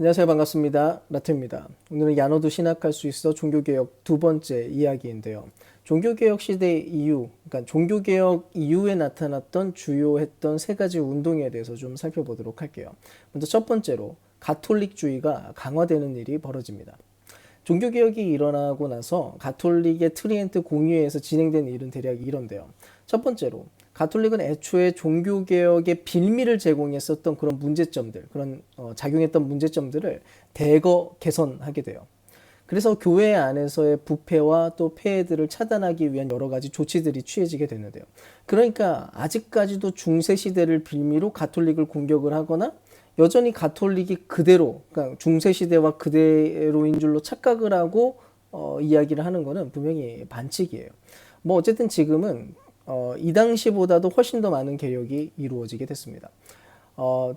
안녕하세요. 반갑습니다. 라트입니다. 오늘은 야 너도 신학할 수 있어 종교개혁 두 번째 이야기인데요. 종교개혁 시대 이후, 그러니까 종교개혁 이후에 나타났던 주요했던 세 가지 운동에 대해서 좀 살펴보도록 할게요. 먼저 첫 번째로 가톨릭주의가 강화되는 일이 벌어집니다. 종교개혁이 일어나고 나서 가톨릭의 트리엔트 공의회에서 진행된 일은 대략 이런데요. 첫 번째로 가톨릭은 애초에 종교개혁의 빌미를 제공했었던 그런 문제점들, 그런 작용했던 문제점들을 대거 개선하게 돼요. 그래서 교회 안에서의 부패와 또 폐해들을 차단하기 위한 여러 가지 조치들이 취해지게 되는데요. 그러니까 아직까지도 중세 시대를 빌미로 가톨릭을 공격을 하거나 여전히 가톨릭이 그대로, 그러니까 중세 시대와 그대로인 줄로 착각을 하고 이야기를 하는 것은 분명히 반칙이에요. 뭐 어쨌든 지금은 이 당시보다도 훨씬 더 많은 개혁이 이루어지게 됐습니다.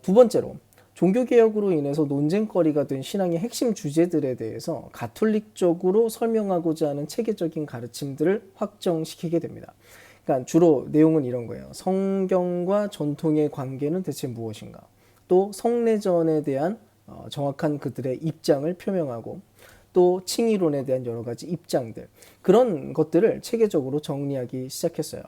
두 번째로 종교개혁으로 인해서 논쟁거리가 된 신앙의 핵심 주제들에 대해서 가톨릭적으로 설명하고자 하는 체계적인 가르침들을 확정시키게 됩니다. 그러니까 주로 내용은 이런 거예요. 성경과 전통의 관계는 대체 무엇인가? 또 성례전에 대한 정확한 그들의 입장을 표명하고 또 칭의론에 대한 여러 가지 입장들, 그런 것들을 체계적으로 정리하기 시작했어요.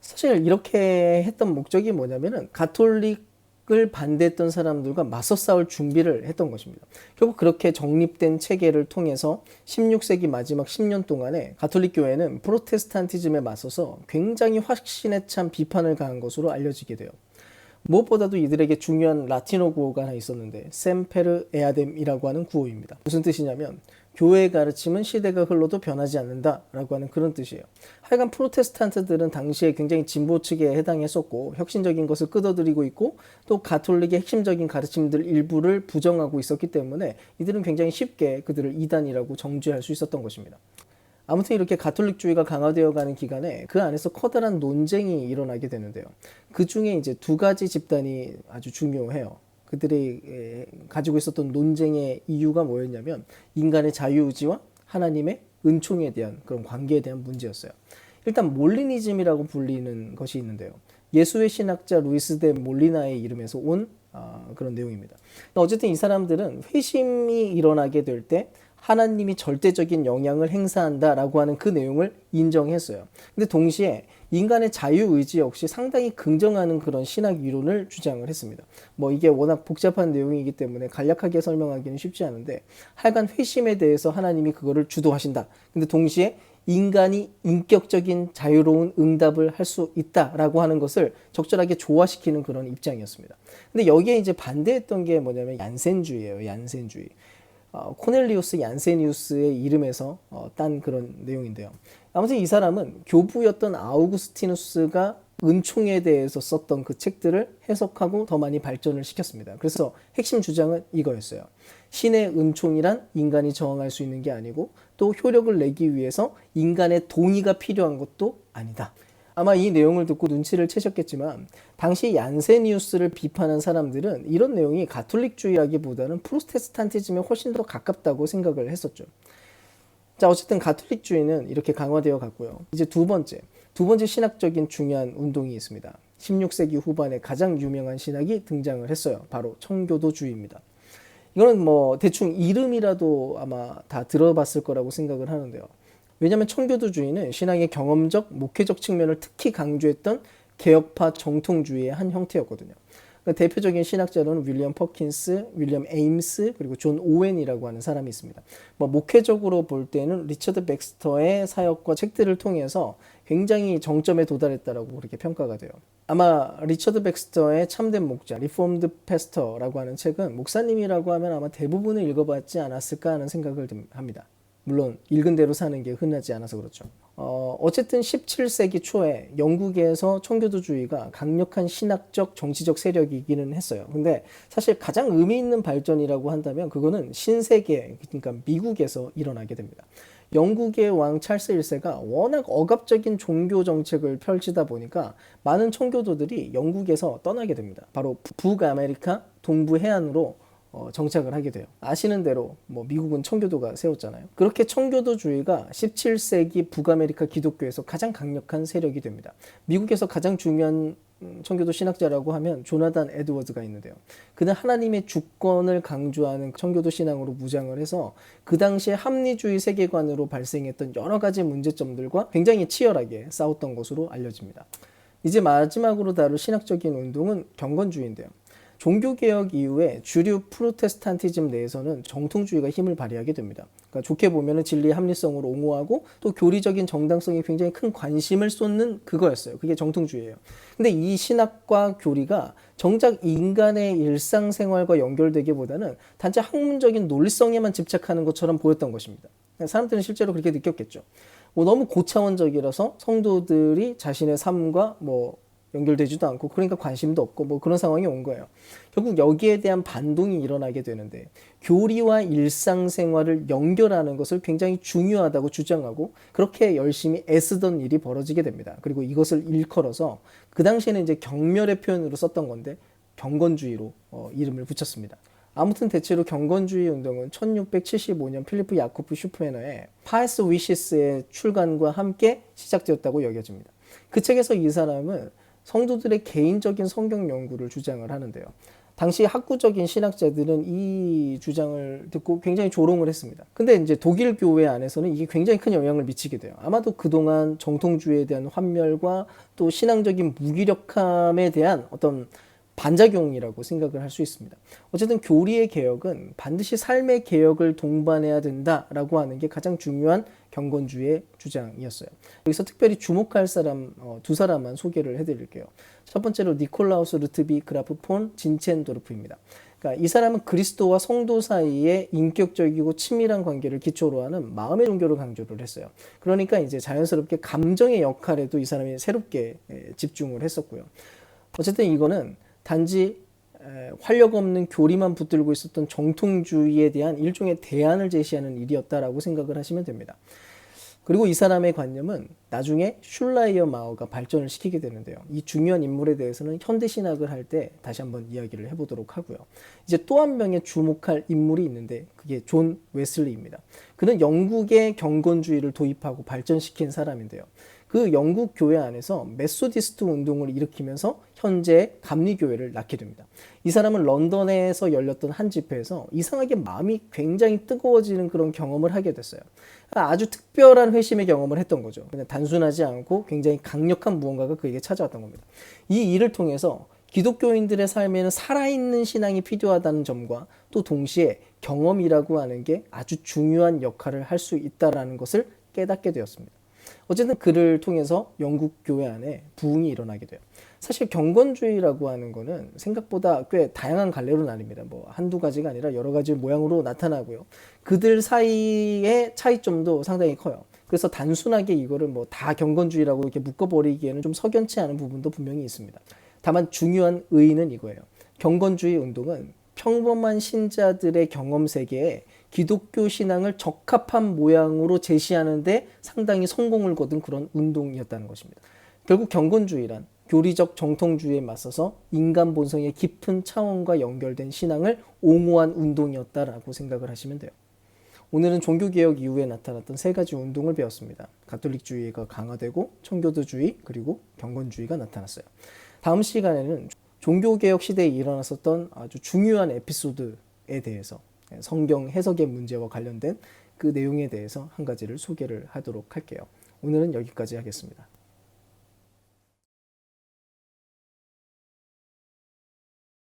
사실 이렇게 했던 목적이 뭐냐면은 가톨릭을 반대했던 사람들과 맞서 싸울 준비를 했던 것입니다. 결국 그렇게 정립된 체계를 통해서 16세기 마지막 10년 동안에 가톨릭 교회는 프로테스탄티즘에 맞서서 굉장히 확신에 찬 비판을 가한 것으로 알려지게 돼요. 무엇보다도 이들에게 중요한 라틴어 구호가 하나 있었는데 셈페르 에아뎀이라고 하는 구호입니다. 무슨 뜻이냐면 교회의 가르침은 시대가 흘러도 변하지 않는다라고 하는 그런 뜻이에요. 하여간 프로테스탄트들은 당시에 굉장히 진보 측에 해당했었고 혁신적인 것을 끌어들이고 있고 또 가톨릭의 핵심적인 가르침들 일부를 부정하고 있었기 때문에 이들은 굉장히 쉽게 그들을 이단이라고 정죄할 수 있었던 것입니다. 아무튼 이렇게 가톨릭주의가 강화되어 가는 기간에 그 안에서 커다란 논쟁이 일어나게 되는데요. 그 중에 이제 두 가지 집단이 아주 중요해요. 그들이 가지고 있었던 논쟁의 이유가 뭐였냐면 인간의 자유의지와 하나님의 은총에 대한 그런 관계에 대한 문제였어요. 일단 몰리니즘이라고 불리는 것이 있는데요. 예수의 신학자 루이스 데 몰리나의 이름에서 온 그런 내용입니다. 어쨌든 이 사람들은 회심이 일어나게 될때 하나님이 절대적인 영향을 행사한다라고 하는 그 내용을 인정했어요. 근데 동시에 인간의 자유의지 역시 상당히 긍정하는 그런 신학 이론을 주장을 했습니다. 뭐 이게 워낙 복잡한 내용이기 때문에 간략하게 설명하기는 쉽지 않은데 하여간 회심에 대해서 하나님이 그거를 주도하신다. 근데 동시에 인간이 인격적인 자유로운 응답을 할 수 있다라고 하는 것을 적절하게 조화시키는 그런 입장이었습니다. 근데 여기에 이제 반대했던 게 뭐냐면 얀센주의예요. 얀센주의. 코넬리우스 얀세니우스의 이름에서 딴 그런 내용인데요. 아무튼 이 사람은 교부였던 아우구스티누스가 은총에 대해서 썼던 그 책들을 해석하고 더 많이 발전을 시켰습니다. 그래서 핵심 주장은 이거였어요. 신의 은총이란 인간이 저항할 수 있는 게 아니고 또 효력을 내기 위해서 인간의 동의가 필요한 것도 아니다. 아마 이 내용을 듣고 눈치를 채셨겠지만 당시 얀세니우스를 비판한 사람들은 이런 내용이 가톨릭주의라기보다는 프로테스탄티즘에 훨씬 더 가깝다고 생각을 했었죠. 자, 어쨌든 가톨릭주의는 이렇게 강화되어 갔고요. 이제 두 번째 신학적인 중요한 운동이 있습니다. 16세기 후반에 가장 유명한 신학이 등장을 했어요. 바로 청교도주의입니다. 이거는 뭐 대충 이름이라도 아마 다 들어봤을 거라고 생각을 하는데요. 왜냐하면 청교도주의는 신앙의 경험적, 목회적 측면을 특히 강조했던 개혁파 정통주의의 한 형태였거든요. 그러니까 대표적인 신학자로는 윌리엄 퍼킨스, 윌리엄 에임스, 그리고 존 오웬이라고 하는 사람이 있습니다. 뭐 목회적으로 볼 때는 리처드 백스터의 사역과 책들을 통해서 굉장히 정점에 도달했다라고 그렇게 평가가 돼요. 아마 리처드 백스터의 참된 목자, 리폼드 패스터라고 하는 책은 목사님이라고 하면 아마 대부분을 읽어봤지 않았을까 하는 생각을 합니다. 물론 읽은 대로 사는 게 흔하지 않아서 그렇죠. 어쨌든 17세기 초에 영국에서 청교도주의가 강력한 신학적 정치적 세력이기는 했어요. 근데 사실 가장 의미 있는 발전이라고 한다면 그거는 신세계, 그러니까 미국에서 일어나게 됩니다. 영국의 왕 찰스 1세가 워낙 억압적인 종교 정책을 펼치다 보니까 많은 청교도들이 영국에서 떠나게 됩니다. 바로 북아메리카 동부 해안으로 정착을 하게 돼요. 아시는 대로 뭐 미국은 청교도가 세웠잖아요. 그렇게 청교도주의가 17세기 북아메리카 기독교에서 가장 강력한 세력이 됩니다. 미국에서 가장 중요한 청교도 신학자라고 하면 조나단 에드워드가 있는데요. 그는 하나님의 주권을 강조하는 청교도 신앙으로 무장을 해서 그 당시에 합리주의 세계관으로 발생했던 여러 가지 문제점들과 굉장히 치열하게 싸웠던 것으로 알려집니다. 이제 마지막으로 다룰 신학적인 운동은 경건주의인데요. 종교개혁 이후에 주류 프로테스탄티즘 내에서는 정통주의가 힘을 발휘하게 됩니다. 그러니까 좋게 보면 진리의 합리성으로 옹호하고 또 교리적인 정당성에 굉장히 큰 관심을 쏟는 그거였어요. 그게 정통주의예요. 근데 이 신학과 교리가 정작 인간의 일상생활과 연결되기보다는 단지 학문적인 논리성에만 집착하는 것처럼 보였던 것입니다. 사람들은 실제로 그렇게 느꼈겠죠. 너무 고차원적이라서 성도들이 자신의 삶과 연결되지도 않고 그러니까 관심도 없고 그런 상황이 온 거예요. 결국 여기에 대한 반동이 일어나게 되는데 교리와 일상생활을 연결하는 것을 굉장히 중요하다고 주장하고 그렇게 열심히 애쓰던 일이 벌어지게 됩니다. 그리고 이것을 일컬어서 그 당시에는 이제 경멸의 표현으로 썼던 건데 경건주의로 이름을 붙였습니다. 아무튼 대체로 경건주의 운동은 1675년 필리프 야코프 슈프레너의 파에스 위시스의 출간과 함께 시작되었다고 여겨집니다. 그 책에서 이 사람은 성도들의 개인적인 성경 연구를 주장을 하는데요. 당시 학구적인 신학자들은 이 주장을 듣고 굉장히 조롱을 했습니다. 근데 이제 독일 교회 안에서는 이게 굉장히 큰 영향을 미치게 돼요. 아마도 그동안 정통주의에 대한 환멸과 또 신앙적인 무기력함에 대한 어떤 반작용이라고 생각을 할 수 있습니다. 어쨌든 교리의 개혁은 반드시 삶의 개혁을 동반해야 된다라고 하는 게 가장 중요한 경건주의의 주장이었어요. 여기서 특별히 주목할 사람 두 사람만 소개를 해드릴게요. 첫 번째로 니콜라우스 루트비 그라프 폰 진첸도르프입니다. 그러니까 이 사람은 그리스도와 성도 사이에 인격적이고 친밀한 관계를 기초로 하는 마음의 종교를 강조를 했어요. 그러니까 이제 자연스럽게 감정의 역할에도 이 사람이 새롭게 집중을 했었고요. 어쨌든 이거는 단지 활력 없는 교리만 붙들고 있었던 정통주의에 대한 일종의 대안을 제시하는 일이었다라고 생각을 하시면 됩니다. 그리고 이 사람의 관념은 나중에 슐라이어 마어가 발전을 시키게 되는데요. 이 중요한 인물에 대해서는 현대신학을 할 때 다시 한번 이야기를 해보도록 하고요. 이제 또 한 명의 주목할 인물이 있는데 그게 존 웨슬리입니다. 그는 영국의 경건주의를 도입하고 발전시킨 사람인데요. 그 영국 교회 안에서 메소디스트 운동을 일으키면서 현재 감리교회를 낳게 됩니다. 이 사람은 런던에서 열렸던 한 집회에서 이상하게 마음이 굉장히 뜨거워지는 그런 경험을 하게 됐어요. 아주 특별한 회심의 경험을 했던 거죠. 그냥 단순하지 않고 굉장히 강력한 무언가가 그에게 찾아왔던 겁니다. 이 일을 통해서 기독교인들의 삶에는 살아있는 신앙이 필요하다는 점과 또 동시에 경험이라고 하는 게 아주 중요한 역할을 할 수 있다는 것을 깨닫게 되었습니다. 어쨌든 그를 통해서 영국 교회 안에 부흥이 일어나게 돼요. 사실 경건주의라고 하는 거는 생각보다 꽤 다양한 갈래로 나뉩니다. 한두 가지가 아니라 여러 가지 모양으로 나타나고요. 그들 사이의 차이점도 상당히 커요. 그래서 단순하게 이거를 다 경건주의라고 이렇게 묶어버리기에는 좀 석연치 않은 부분도 분명히 있습니다. 다만 중요한 의의는 이거예요. 경건주의 운동은 평범한 신자들의 경험 세계에 기독교 신앙을 적합한 모양으로 제시하는데 상당히 성공을 거둔 그런 운동이었다는 것입니다. 결국 경건주의란 교리적 정통주의에 맞서서 인간 본성의 깊은 차원과 연결된 신앙을 옹호한 운동이었다라고 생각을 하시면 돼요. 오늘은 종교개혁 이후에 나타났던 세 가지 운동을 배웠습니다. 가톨릭주의가 강화되고 청교도주의 그리고 경건주의가 나타났어요. 다음 시간에는 종교개혁 시대에 일어났었던 아주 중요한 에피소드에 대해서 성경 해석의 문제와 관련된 그 내용에 대해서 한 가지를 소개를 하도록 할게요. 오늘은 여기까지 하겠습니다.